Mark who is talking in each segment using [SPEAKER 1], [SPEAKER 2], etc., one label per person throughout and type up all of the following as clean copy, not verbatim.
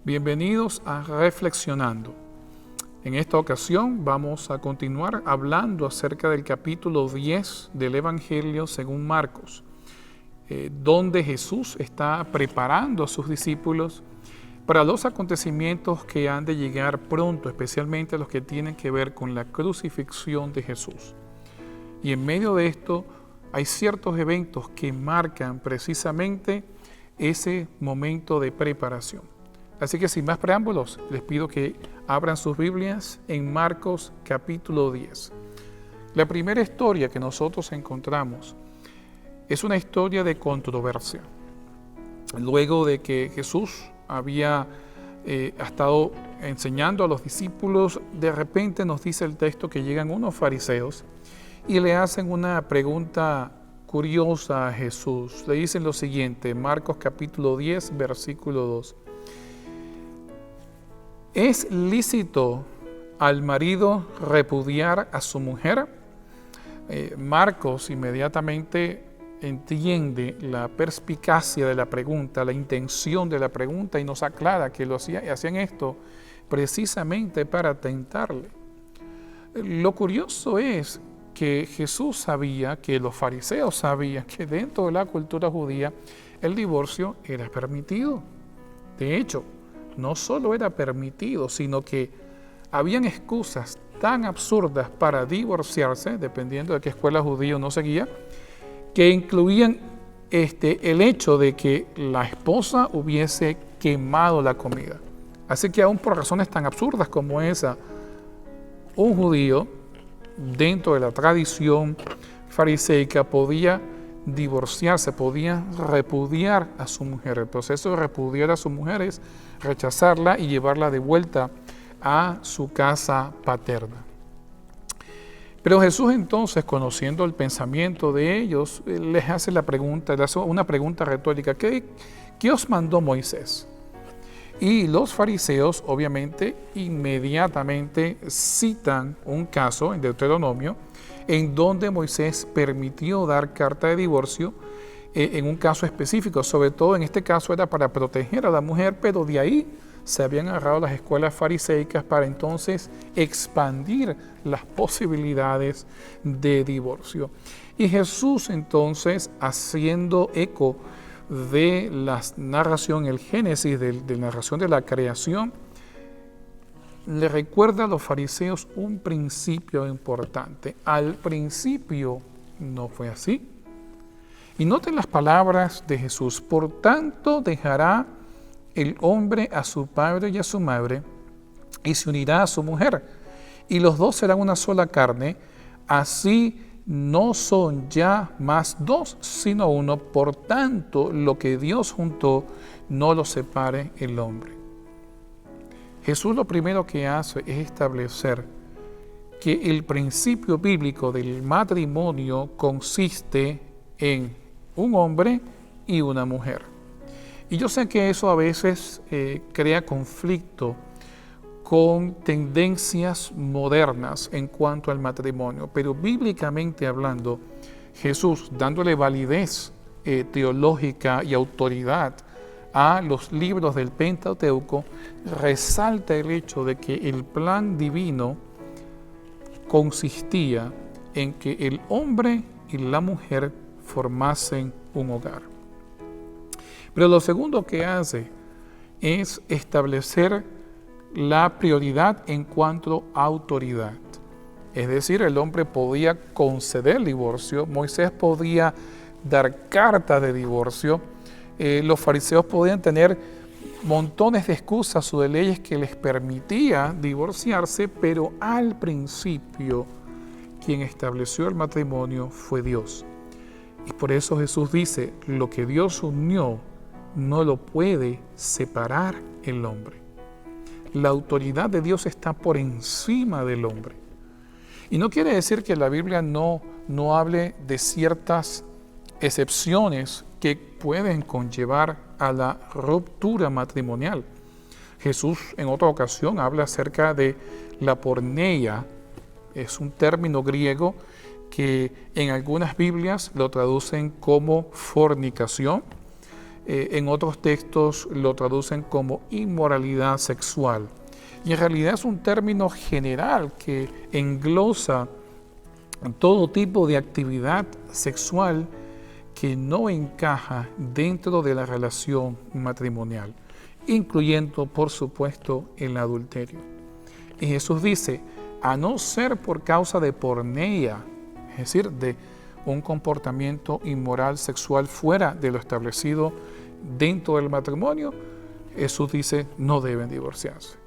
[SPEAKER 1] Bienvenidos a Reflexionando. En esta ocasión vamos a continuar hablando acerca del capítulo 10 del Evangelio según Marcos, donde Jesús está preparando a sus discípulos para los acontecimientos que han de llegar pronto, especialmente los que tienen que ver con la crucifixión de Jesús. Y en medio de esto hay ciertos eventos que marcan precisamente ese momento de preparación. Así que sin más preámbulos, les pido que abran sus Biblias en Marcos capítulo 10. La primera historia que nosotros encontramos es una historia de controversia. Luego de que Jesús había estado enseñando a los discípulos, de repente nos dice el texto que llegan unos fariseos y le hacen una pregunta curiosa a Jesús. Le dicen lo siguiente, Marcos capítulo 10, versículo 2. ¿Es lícito al marido repudiar a su mujer? Marcos inmediatamente entiende la perspicacia de la pregunta, la intención de la pregunta y nos aclara que hacían esto precisamente para tentarle. Lo curioso es que Jesús sabía, que los fariseos sabían que dentro de la cultura judía el divorcio era permitido. De hecho, no solo era permitido, sino que habían excusas tan absurdas para divorciarse, dependiendo de qué escuela judía uno seguía, que incluían el hecho de que la esposa hubiese quemado la comida. Así que aún por razones tan absurdas como esa, un judío, dentro de la tradición fariseica, podía divorciarse, podía repudiar a su mujer. El proceso de repudiar a su mujer es rechazarla y llevarla de vuelta a su casa paterna. Pero Jesús entonces, conociendo el pensamiento de ellos, les hace una pregunta retórica. ¿Qué os mandó Moisés? Y los fariseos, obviamente, inmediatamente citan un caso en Deuteronomio en donde Moisés permitió dar carta de divorcio en un caso específico. Sobre todo en este caso era para proteger a la mujer, pero de ahí se habían agarrado las escuelas fariseicas para entonces expandir las posibilidades de divorcio. Y Jesús entonces, haciendo eco de la narración, el Génesis, de la narración de la creación, le recuerda a los fariseos un principio importante. Al principio no fue así. Y noten las palabras de Jesús. Por tanto, dejará el hombre a su padre y a su madre, y se unirá a su mujer, y los dos serán una sola carne. Así no son ya más dos, sino uno. Por tanto, lo que Dios juntó, no lo separe el hombre. Jesús lo primero que hace es establecer que el principio bíblico del matrimonio consiste en un hombre y una mujer. Y yo sé que eso a veces crea conflicto con tendencias modernas en cuanto al matrimonio, pero bíblicamente hablando, Jesús, dándole validez teológica y autoridad a los libros del Pentateuco, resalta el hecho de que el plan divino consistía en que el hombre y la mujer formasen un hogar. Pero lo segundo que hace es establecer la prioridad en cuanto a autoridad. Es decir, el hombre podía conceder el divorcio, Moisés podía dar carta de divorcio, los fariseos podían tener montones de excusas o de leyes que les permitía divorciarse, pero al principio quien estableció el matrimonio fue Dios. Y por eso Jesús dice, lo que Dios unió no lo puede separar el hombre. La autoridad de Dios está por encima del hombre. Y no quiere decir que la Biblia no hable de ciertas excepciones que pueden conllevar a la ruptura matrimonial. Jesús en otra ocasión habla acerca de la porneia, es un término griego que en algunas Biblias lo traducen como fornicación, en otros textos lo traducen como inmoralidad sexual. Y en realidad es un término general que englosa todo tipo de actividad sexual que no encaja dentro de la relación matrimonial, incluyendo, por supuesto, el adulterio. Y Jesús dice, a no ser por causa de porneia, es decir, de un comportamiento inmoral sexual fuera de lo establecido dentro del matrimonio, Jesús dice, no deben divorciarse.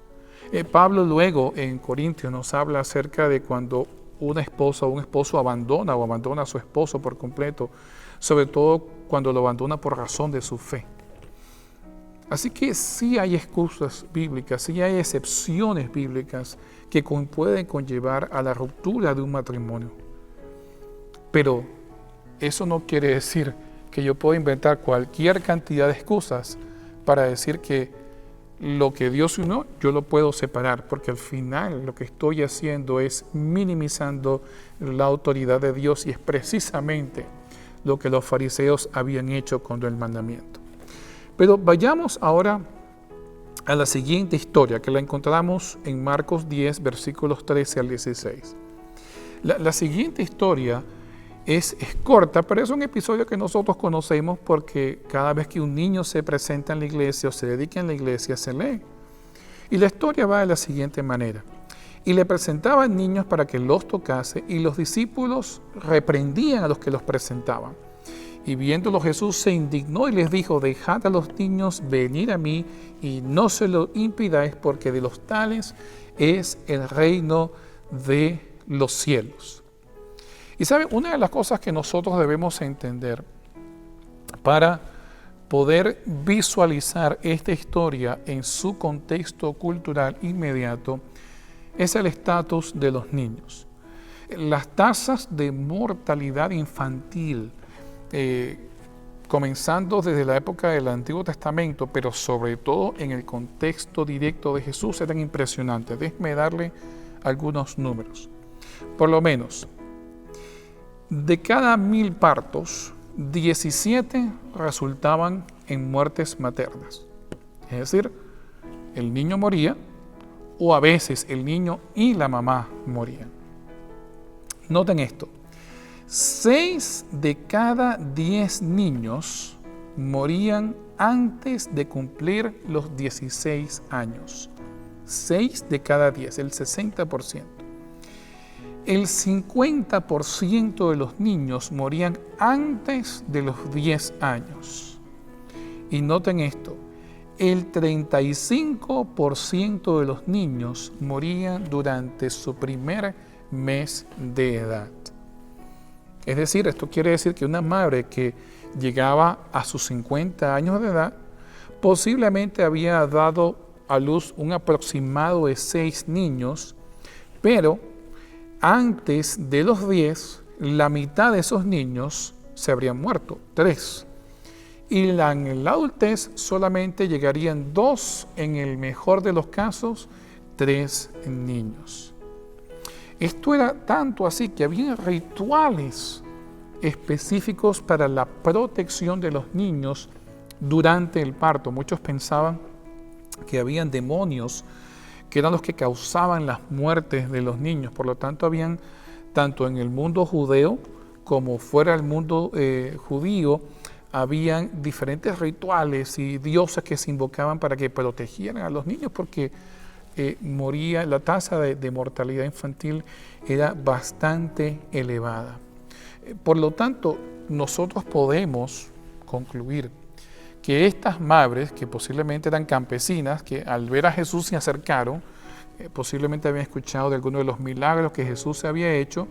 [SPEAKER 1] Pablo luego en Corintios nos habla acerca de cuando una esposa o un esposo abandona a su esposo por completo, sobre todo cuando lo abandona por razón de su fe. Así que sí hay excusas bíblicas, sí hay excepciones bíblicas que pueden conllevar a la ruptura de un matrimonio. Pero eso no quiere decir que yo pueda inventar cualquier cantidad de excusas para decir que lo que Dios unió, yo lo puedo separar, porque al final lo que estoy haciendo es minimizando la autoridad de Dios y es precisamente lo que los fariseos habían hecho con el mandamiento. Pero vayamos ahora a la siguiente historia, que la encontramos en Marcos 10, versículos 13 al 16. La siguiente historia es corta, pero es un episodio que nosotros conocemos porque cada vez que un niño se presenta en la iglesia o se dedica en la iglesia, se lee. Y la historia va de la siguiente manera. Y le presentaban niños para que los tocase, y los discípulos reprendían a los que los presentaban. Y viéndolo Jesús se indignó y les dijo, dejad a los niños venir a mí y no se lo impidáis, porque de los tales es el reino de los cielos. Y sabe, una de las cosas que nosotros debemos entender para poder visualizar esta historia en su contexto cultural inmediato es el estatus de los niños. Las tasas de mortalidad infantil, comenzando desde la época del Antiguo Testamento, pero sobre todo en el contexto directo de Jesús, eran impresionantes. Déjeme darle algunos números. Por lo menos, de cada 1000 partos, 17 resultaban en muertes maternas. Es decir, el niño moría, o a veces el niño y la mamá morían. Noten esto. 6 de cada 10 niños morían antes de cumplir los 16 años. 6 de cada 10, el 60%. El 50% de los niños morían antes de los 10 años. Y noten esto, el 35% de los niños morían durante su primer mes de edad. Es decir, esto quiere decir que una madre que llegaba a sus 50 años de edad posiblemente había dado a luz un aproximado de 6 niños, pero antes de los 10, la mitad de esos niños se habrían muerto, 3. Y en la adultez solamente llegarían 2, en el mejor de los casos, 3 niños. Esto era tanto así que había rituales específicos para la protección de los niños durante el parto. Muchos pensaban que habían demonios que eran los que causaban las muertes de los niños. Por lo tanto, habían, tanto en el mundo judeo como fuera del mundo judío, habían diferentes rituales y dioses que se invocaban para que protegieran a los niños, porque moría, la tasa de mortalidad infantil era bastante elevada. Por lo tanto, nosotros podemos concluir que estas madres, que posiblemente eran campesinas, que al ver a Jesús se acercaron, posiblemente habían escuchado de algunos de los milagros que Jesús se había hecho,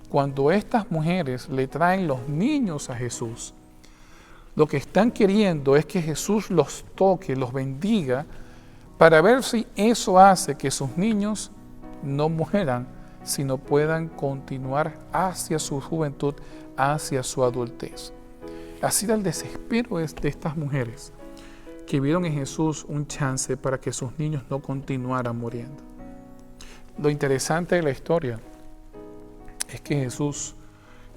[SPEAKER 1] cuando estas mujeres le traen los niños a Jesús, lo que están queriendo es que Jesús los toque, los bendiga, para ver si eso hace que sus niños no mueran, sino puedan continuar hacia su juventud, hacia su adultez. Así era el desespero de estas mujeres, que vieron en Jesús un chance para que sus niños no continuaran muriendo. Lo interesante de la historia es que Jesús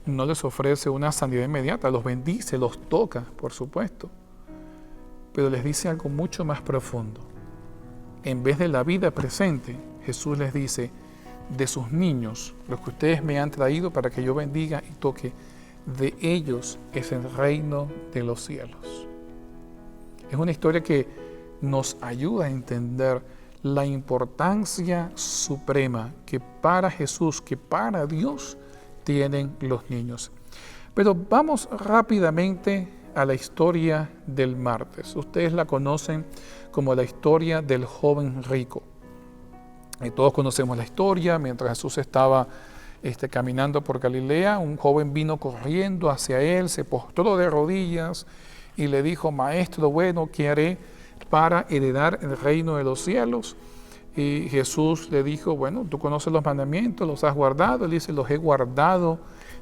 [SPEAKER 1] no les ofrece una sanidad inmediata, los bendice, los toca, por supuesto, pero les dice algo mucho más profundo. En vez de la vida presente, Jesús les dice, de sus niños, los que ustedes me han traído para que yo bendiga y toque, de ellos es el reino de los cielos. Es una historia que nos ayuda a entender la importancia suprema que para Jesús, que para Dios tienen los niños. Pero vamos rápidamente a la historia del martes. Ustedes la conocen como la historia del joven rico. Y todos conocemos la historia. Mientras Jesús estaba caminando por Galilea, un joven vino corriendo hacia él, se postró de rodillas y le dijo, Maestro bueno, ¿qué haré para heredar el reino de los cielos? Y Jesús le dijo, bueno, tú conoces los mandamientos, los has guardado. Él dice, los he guardado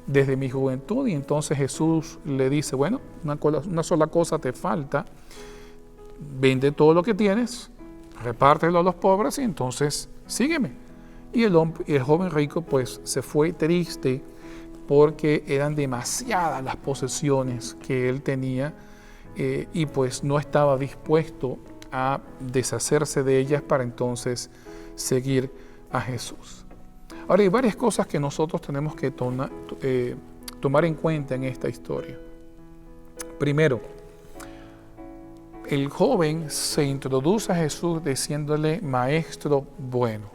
[SPEAKER 1] desde mi juventud. Y entonces Jesús le dice, bueno, una sola cosa te falta. Vende todo lo que tienes, repártelo a los pobres y entonces sígueme. Y el joven rico pues se fue triste porque eran demasiadas las posesiones que él tenía y pues no estaba dispuesto a deshacerse de ellas para entonces seguir a Jesús. Ahora hay varias cosas que nosotros tenemos que tomar en cuenta en esta historia. Primero, el joven se introduce a Jesús diciéndole, Maestro bueno.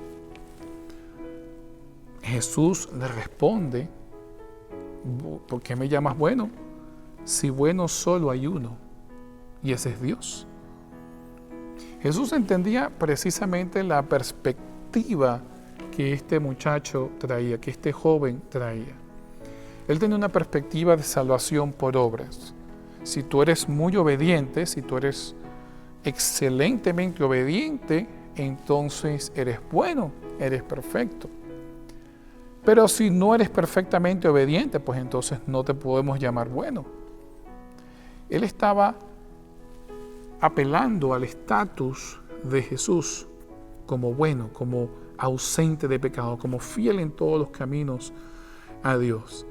[SPEAKER 1] Jesús le responde, ¿por qué me llamas bueno? Si bueno solo hay uno, y ese es Dios. Jesús entendía precisamente la perspectiva que este muchacho traía, que este joven traía. Él tenía una perspectiva de salvación por obras. Si tú eres muy obediente, si tú eres excelentemente obediente, entonces eres bueno, eres perfecto. Pero si no eres perfectamente obediente, pues entonces no te podemos llamar bueno. Él estaba apelando al estatus de Jesús como bueno, como ausente de pecado, como fiel en todos los caminos a Dios.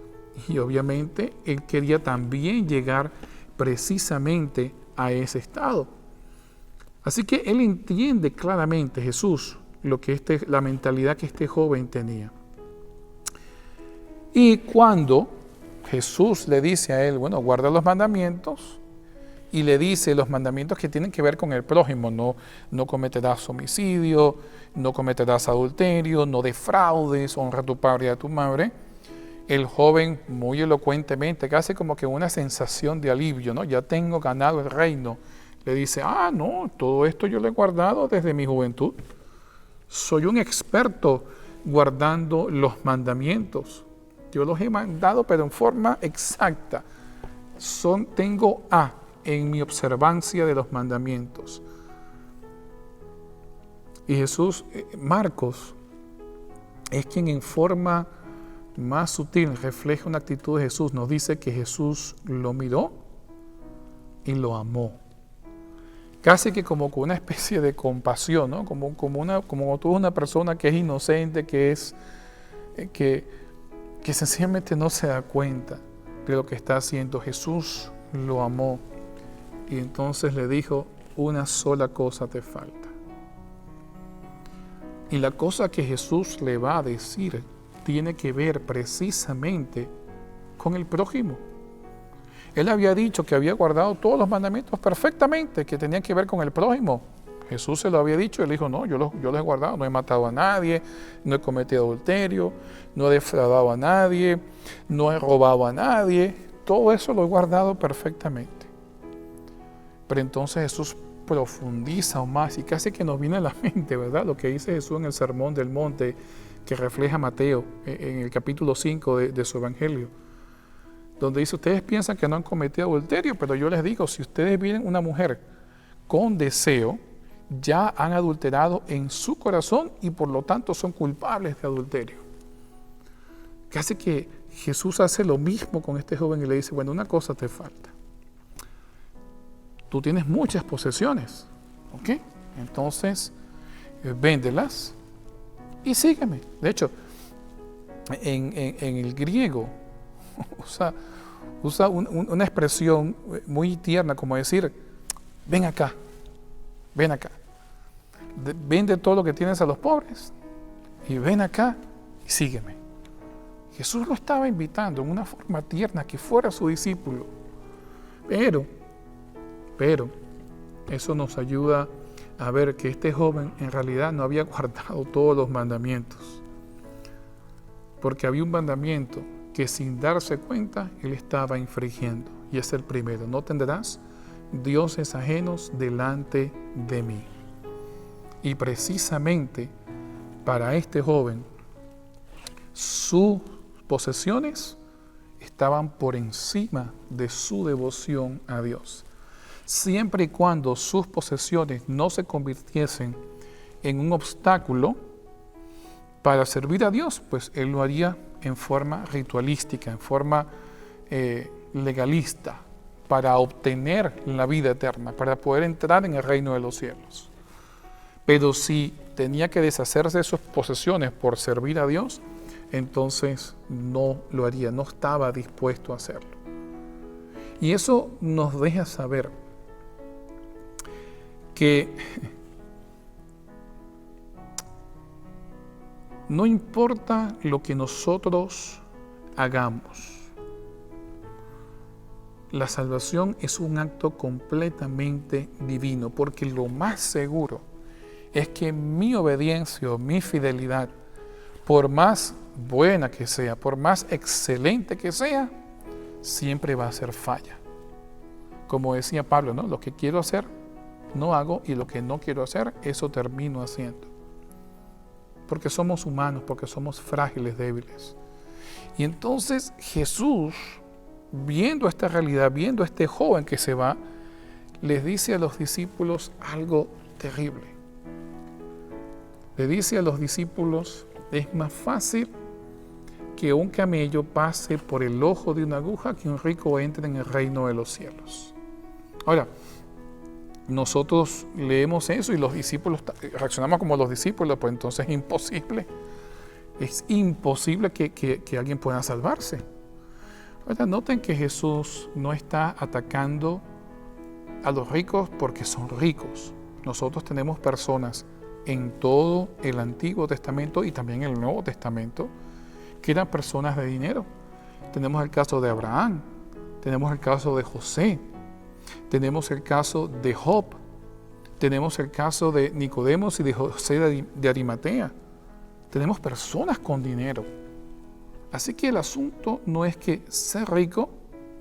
[SPEAKER 1] Y obviamente él quería también llegar precisamente a ese estado. Así que él entiende claramente, Jesús, la mentalidad que este joven tenía. Y cuando Jesús le dice a él, bueno, guarda los mandamientos, y le dice los mandamientos que tienen que ver con el prójimo, no cometerás homicidio, no cometerás adulterio, no defraudes, honra a tu padre y a tu madre, el joven muy elocuentemente, casi como que una sensación de alivio, ¿no? Ya tengo ganado el reino. Le dice, no, todo esto yo lo he guardado desde mi juventud. Soy un experto guardando los mandamientos. Yo los he mandado, pero en forma exacta. Tengo en mi observancia de los mandamientos. Y Jesús, Marcos, es quien en forma más sutil refleja una actitud de Jesús. Nos dice que Jesús lo miró y lo amó. Casi que como con una especie de compasión, ¿no? Como tú eres una persona que es inocente, que sencillamente no se da cuenta de lo que está haciendo. Jesús lo amó y entonces le dijo, una sola cosa te falta. Y la cosa que Jesús le va a decir tiene que ver precisamente con el prójimo. Él había dicho que había guardado todos los mandamientos perfectamente, que tenían que ver con el prójimo. Jesús se lo había dicho y él dijo, no, yo los he guardado, no he matado a nadie, no he cometido adulterio, no he defraudado a nadie, no he robado a nadie, todo eso lo he guardado perfectamente. Pero entonces Jesús profundiza aún más y casi que nos viene a la mente, ¿verdad? Lo que dice Jesús en el Sermón del Monte, que refleja Mateo en el capítulo 5 de su Evangelio, donde dice, ustedes piensan que no han cometido adulterio, pero yo les digo, si ustedes vienen una mujer con deseo, ya han adulterado en su corazón y por lo tanto son culpables de adulterio. Casi que Jesús hace lo mismo con este joven y le dice, bueno, una cosa te falta. Tú tienes muchas posesiones, ¿ok? Entonces, véndelas y sígueme. De hecho, en el griego, usa una expresión muy tierna, como decir, ven acá, vende todo lo que tienes a los pobres y ven acá y sígueme. Jesús lo estaba invitando en una forma tierna que fuera su discípulo. Pero, eso nos ayuda a ver que este joven en realidad no había guardado todos los mandamientos. Porque había un mandamiento que sin darse cuenta él estaba infringiendo. Y es el primero: no tendrás dioses ajenos delante de mí. Y precisamente para este joven, sus posesiones estaban por encima de su devoción a Dios. Siempre y cuando sus posesiones no se convirtiesen en un obstáculo para servir a Dios, pues él lo haría en forma ritualística, en forma legalista, para obtener la vida eterna, para poder entrar en el reino de los cielos. Pero si tenía que deshacerse de sus posesiones por servir a Dios, entonces no lo haría, no estaba dispuesto a hacerlo. Y eso nos deja saber que no importa lo que nosotros hagamos, la salvación es un acto completamente divino, porque lo más seguro es que mi obediencia o mi fidelidad, por más buena que sea, por más excelente que sea, siempre va a ser falla. Como decía Pablo, ¿no? Lo que quiero hacer, no hago, y lo que no quiero hacer, eso termino haciendo. Porque somos humanos, porque somos frágiles, débiles. Y entonces Jesús, viendo esta realidad, viendo a este joven que se va, les dice a los discípulos algo terrible. Le dice a los discípulos: es más fácil que un camello pase por el ojo de una aguja que un rico entre en el reino de los cielos. Ahora, nosotros leemos eso y los discípulos reaccionamos como los discípulos, pues entonces es imposible que alguien pueda salvarse. Ahora, noten que Jesús no está atacando a los ricos porque son ricos. Nosotros tenemos personas en todo el Antiguo Testamento y también el Nuevo Testamento que eran personas de dinero. Tenemos el caso de Abraham, tenemos el caso de José, tenemos el caso de Job, tenemos el caso de Nicodemos y de José de Arimatea. Tenemos personas con dinero. Así que el asunto no es que ser rico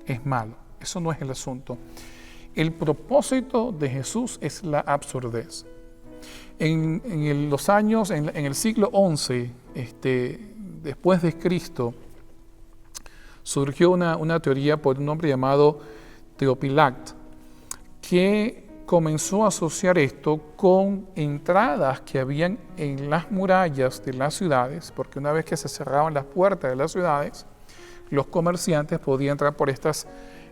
[SPEAKER 1] es malo. Eso no es el asunto. El propósito de Jesús es la absurdez. En el siglo XI, después de Cristo, surgió una teoría por un hombre llamado Teopilact, que comenzó a asociar esto con entradas que habían en las murallas de las ciudades, porque una vez que se cerraban las puertas de las ciudades, los comerciantes podían entrar por estas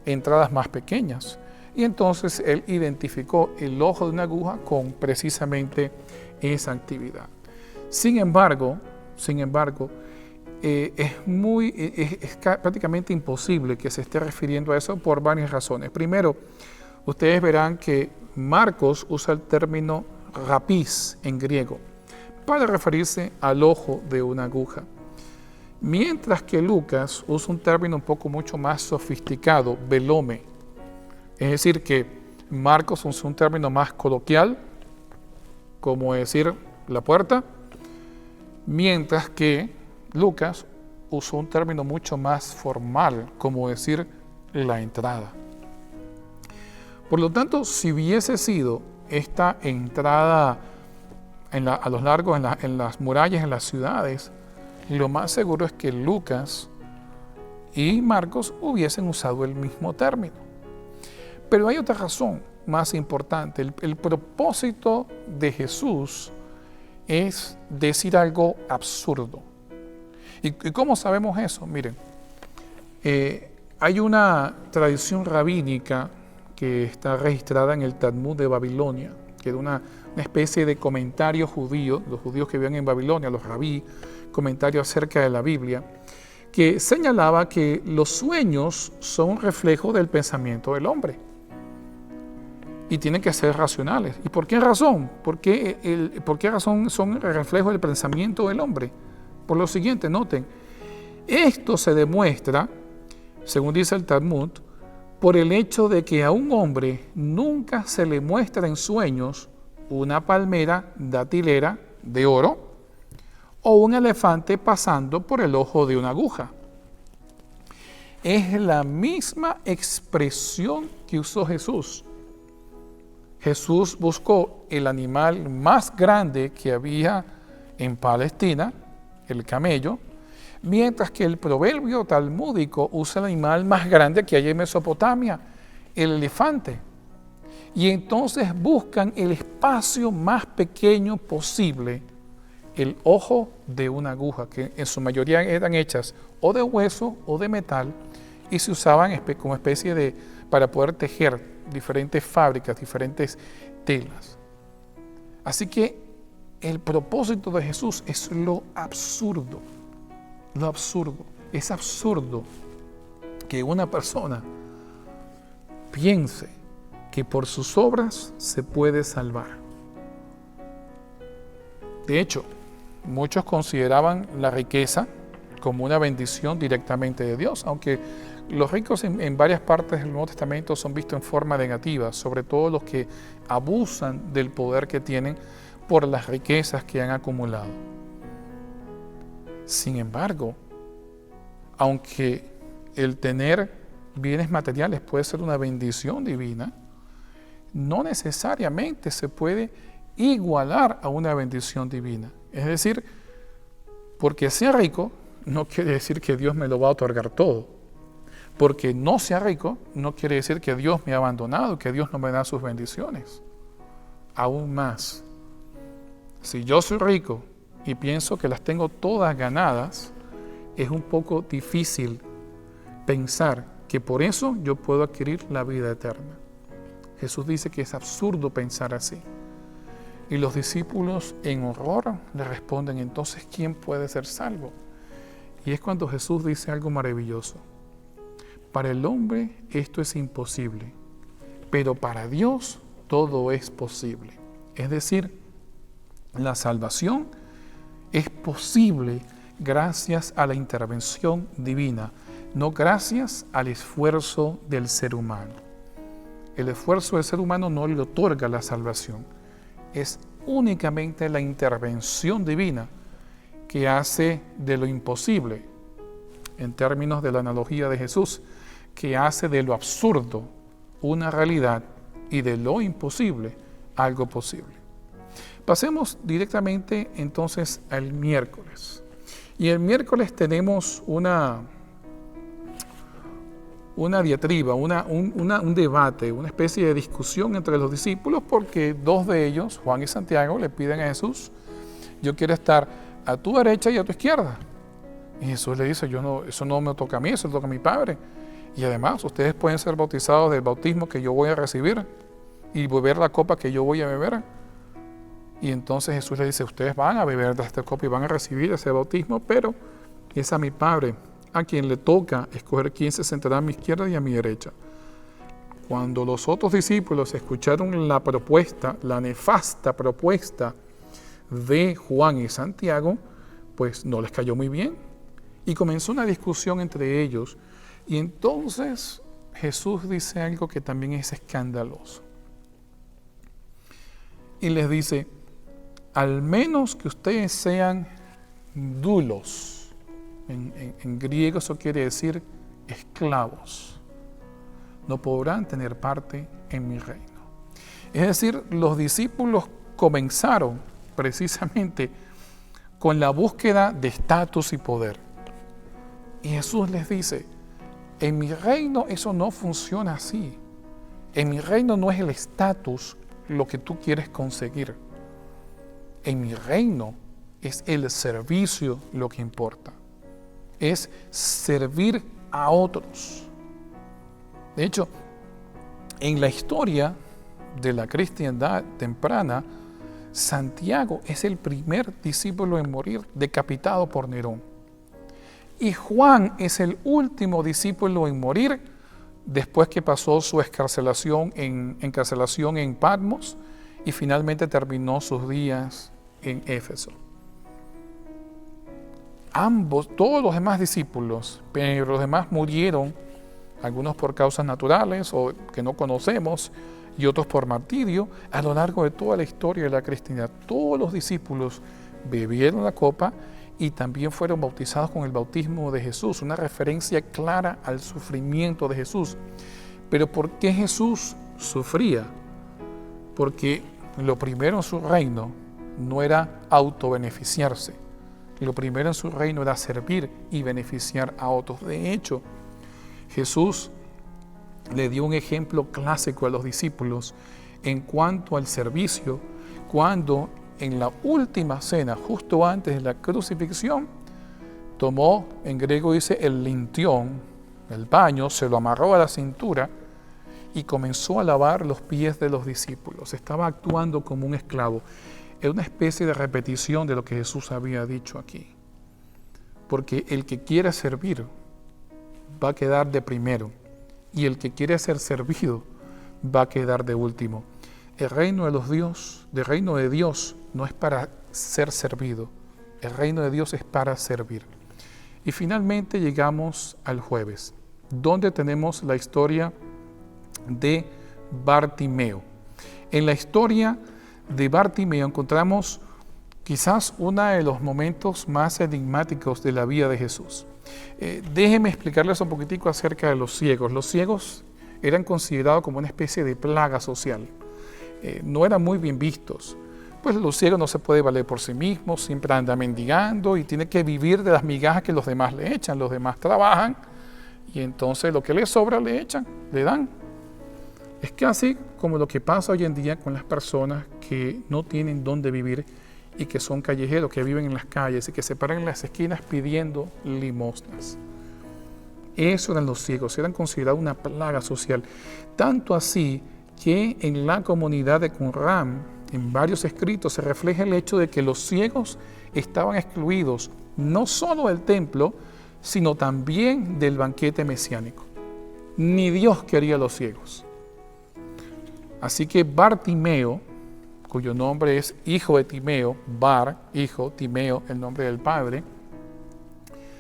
[SPEAKER 1] entradas más pequeñas. Y entonces él identificó el ojo de una aguja con precisamente esa actividad. Sin embargo, es prácticamente imposible que se esté refiriendo a eso por varias razones. Primero, ustedes verán que Marcos usa el término rapis en griego para referirse al ojo de una aguja, mientras que Lucas usa un término mucho más sofisticado, velome. Es decir, que Marcos usa un término más coloquial, como decir la puerta, mientras que Lucas usó un término mucho más formal, como decir la entrada. Por lo tanto, si hubiese sido esta entrada a los largos, en las murallas, en las ciudades, lo más seguro es que Lucas y Marcos hubiesen usado el mismo término. Pero hay otra razón más importante. El propósito de Jesús es decir algo absurdo. ¿Y cómo sabemos eso? Miren, hay una tradición rabínica que está registrada en el Talmud de Babilonia, que era una especie de comentario judío, los judíos que vivían en Babilonia, los rabí, comentarios acerca de la Biblia, que señalaba que los sueños son un reflejo del pensamiento del hombre y tienen que ser racionales. ¿Y por qué razón? ¿Por qué razón son el reflejo del pensamiento del hombre? Por lo siguiente, noten, esto se demuestra, según dice el Talmud, por el hecho de que a un hombre nunca se le muestra en sueños una palmera datilera de oro o un elefante pasando por el ojo de una aguja. Es la misma expresión que usó Jesús. Jesús buscó el animal más grande que había en Palestina, el camello, mientras que el proverbio talmúdico usa el animal más grande que hay en Mesopotamia, el elefante. Y entonces buscan el espacio más pequeño posible, el ojo de una aguja, que en su mayoría eran hechas o de hueso o de metal, y se usaban como especie de, para poder tejer diferentes fábricas, diferentes telas. Así que el propósito de Jesús es lo absurdo. Lo absurdo. Es absurdo que una persona piense que por sus obras se puede salvar. De hecho, muchos consideraban la riqueza como una bendición directamente de Dios, aunque los ricos en varias partes del Nuevo Testamento son vistos en forma negativa, sobre todo los que abusan del poder que tienen por las riquezas que han acumulado. Sin embargo, aunque el tener bienes materiales puede ser una bendición divina, no necesariamente se puede igualar a una bendición divina. Es decir, porque sea rico, no quiere decir que Dios me lo va a otorgar todo. Porque no sea rico, no quiere decir que Dios me ha abandonado, que Dios no me da sus bendiciones. Aún más, si yo soy rico y pienso que las tengo todas ganadas, es un poco difícil pensar que por eso yo puedo adquirir la vida eterna. Jesús dice que es absurdo pensar así. Y los discípulos en horror le responden, entonces, ¿quién puede ser salvo? Y es cuando Jesús dice algo maravilloso. Para el hombre esto es imposible, pero para Dios todo es posible. Es decir, la salvación es posible gracias a la intervención divina, no gracias al esfuerzo del ser humano. El esfuerzo del ser humano no le otorga la salvación. Es únicamente la intervención divina que hace de lo imposible, en términos de la analogía de Jesús, que hace de lo absurdo una realidad y de lo imposible algo posible. Pasemos directamente entonces al miércoles. Y el miércoles tenemos una diatriba, un debate, una especie de discusión entre los discípulos, porque dos de ellos, Juan y Santiago, le piden a Jesús, yo quiero estar a tu derecha y a tu izquierda. Y Jesús le dice, eso no me toca a mí, eso le toca a mi Padre. Y además, ustedes pueden ser bautizados del bautismo que yo voy a recibir y beber la copa que yo voy a beber. Y entonces Jesús le dice, ustedes van a beber de esta copa y van a recibir ese bautismo, pero es a mi Padre a quien le toca escoger quién se sentará a mi izquierda y a mi derecha. Cuando los otros discípulos escucharon la propuesta, la nefasta propuesta de Juan y Santiago, pues no les cayó muy bien. Y comenzó una discusión entre ellos. Y entonces Jesús dice algo que también es escandaloso. Y les dice, al menos que ustedes sean doulos. En griego eso quiere decir esclavos. No podrán tener parte en mi reino. Es decir, los discípulos comenzaron precisamente con la búsqueda de estatus y poder. Y Jesús les dice, en mi reino eso no funciona así. En mi reino no es el estatus lo que tú quieres conseguir. En mi reino es el servicio lo que importa. Es servir a otros. De hecho, en la historia de la cristiandad temprana, Santiago es el primer discípulo en morir decapitado por Nerón. Y Juan es el último discípulo en morir después que pasó su encarcelación en Patmos y finalmente terminó sus días en Éfeso. Todos los demás discípulos, pero los demás murieron, algunos por causas naturales o que no conocemos, y otros por martirio, a lo largo de toda la historia de la cristiandad. Todos los discípulos bebieron la copa y también fueron bautizados con el bautismo de Jesús, una referencia clara al sufrimiento de Jesús. Pero ¿por qué Jesús sufría? Porque lo primero en su reino no era autobeneficiarse. Lo primero en su reino era servir y beneficiar a otros. De hecho, Jesús le dio un ejemplo clásico a los discípulos en cuanto al servicio, cuando en la última cena, justo antes de la crucifixión, tomó, en griego dice, el lintión, el paño, se lo amarró a la cintura y comenzó a lavar los pies de los discípulos. Estaba actuando como un esclavo. Es una especie de repetición de lo que Jesús había dicho aquí. Porque el que quiere servir va a quedar de primero y el que quiere ser servido va a quedar de último. El reino de Dios no es para ser servido. El reino de Dios es para servir. Y finalmente llegamos al jueves, donde tenemos la historia de Bartimeo. En la historia de Bartimeo encontramos quizás uno de los momentos más enigmáticos de la vida de Jesús. Déjenme explicarles un poquitico acerca de los ciegos. Los ciegos eran considerados como una especie de plaga social. No eran muy bien vistos. Pues los ciegos no se puede valer por sí mismos, siempre anda mendigando y tiene que vivir de las migajas que los demás le echan. Los demás trabajan y entonces lo que les sobra le echan, le dan. Es casi como lo que pasa hoy en día con las personas que no tienen dónde vivir y que son callejeros, que viven en las calles y que se paran en las esquinas pidiendo limosnas. Eso eran los ciegos, eran considerados una plaga social. Tanto así que en la comunidad de Qumran, en varios escritos, se refleja el hecho de que los ciegos estaban excluidos no solo del templo, sino también del banquete mesiánico. Ni Dios quería a los ciegos. Así que Bartimeo, cuyo nombre es hijo de Timeo, hijo, Timeo, el nombre del padre,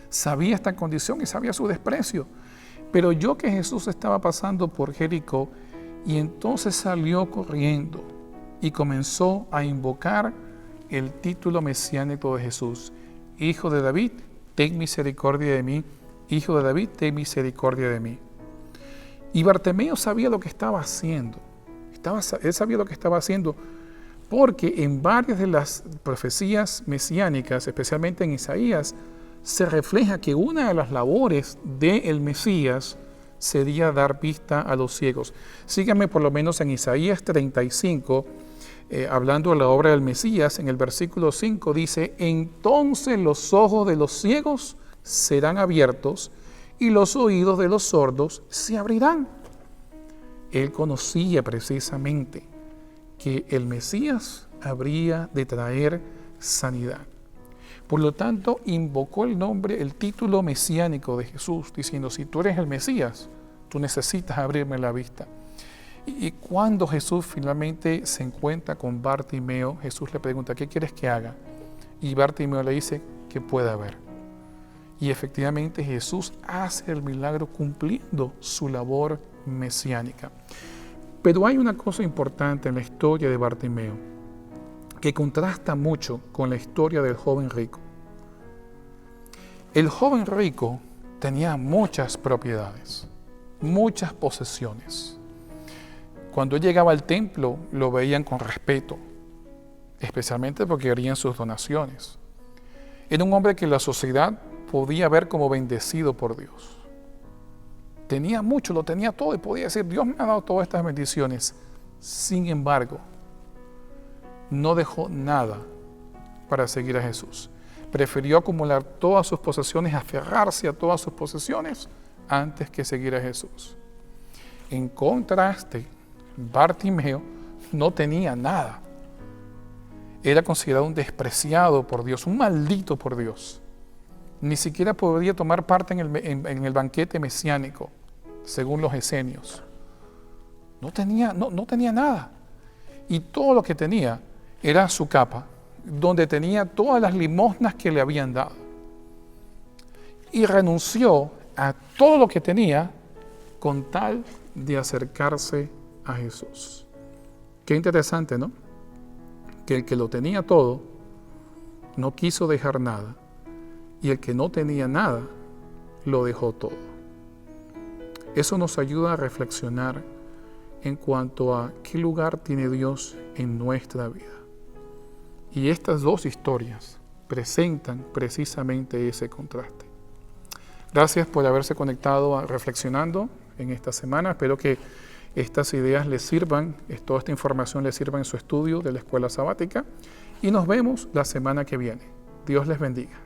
[SPEAKER 1] sabía esta condición y sabía su desprecio. Pero oyó que Jesús estaba pasando por Jericó y entonces salió corriendo y comenzó a invocar el título mesiánico de Jesús. Hijo de David, ten misericordia de mí. Hijo de David, ten misericordia de mí. Y Bartimeo sabía lo que estaba haciendo. Él sabía lo que estaba haciendo porque en varias de las profecías mesiánicas, especialmente en Isaías, se refleja que una de las labores del Mesías sería dar vista a los ciegos. Síganme por lo menos en Isaías 35, hablando de la obra del Mesías, en el versículo 5 dice: entonces los ojos de los ciegos serán abiertos y los oídos de los sordos se abrirán. Él conocía precisamente que el Mesías habría de traer sanidad. Por lo tanto, invocó el título mesiánico de Jesús, diciendo: si tú eres el Mesías, tú necesitas abrirme la vista. Y cuando Jesús finalmente se encuentra con Bartimeo, Jesús le pregunta: ¿qué quieres que haga? Y Bartimeo le dice que pueda ver. Y efectivamente Jesús hace el milagro cumpliendo su labor mesiánica. Pero hay una cosa importante en la historia de Bartimeo que contrasta mucho con la historia del joven rico. El joven rico tenía muchas propiedades, muchas posesiones. Cuando él llegaba al templo lo veían con respeto, especialmente porque querían sus donaciones. Era un hombre que la sociedad podía ver como bendecido por Dios. Tenía mucho, lo tenía todo y podía decir: Dios me ha dado todas estas bendiciones. Sin embargo, no dejó nada para seguir a Jesús. Prefirió acumular todas sus posesiones, aferrarse a todas sus posesiones antes que seguir a Jesús. En contraste, Bartimeo no tenía nada. Era considerado un despreciado por Dios, un maldito por Dios. ni siquiera podía tomar parte en el banquete mesiánico, según los esenios. No tenía nada. Y todo lo que tenía era su capa, donde tenía todas las limosnas que le habían dado. Y renunció a todo lo que tenía con tal de acercarse a Jesús. Qué interesante, ¿no? Que el que lo tenía todo no quiso dejar nada, y el que no tenía nada lo dejó todo. Eso nos ayuda a reflexionar en cuanto a qué lugar tiene Dios en nuestra vida. Y estas dos historias presentan precisamente ese contraste. Gracias por haberse conectado a Reflexionando en esta semana. Espero que estas ideas les sirvan, toda esta información les sirva en su estudio de la escuela sabática. Y nos vemos la semana que viene. Dios les bendiga.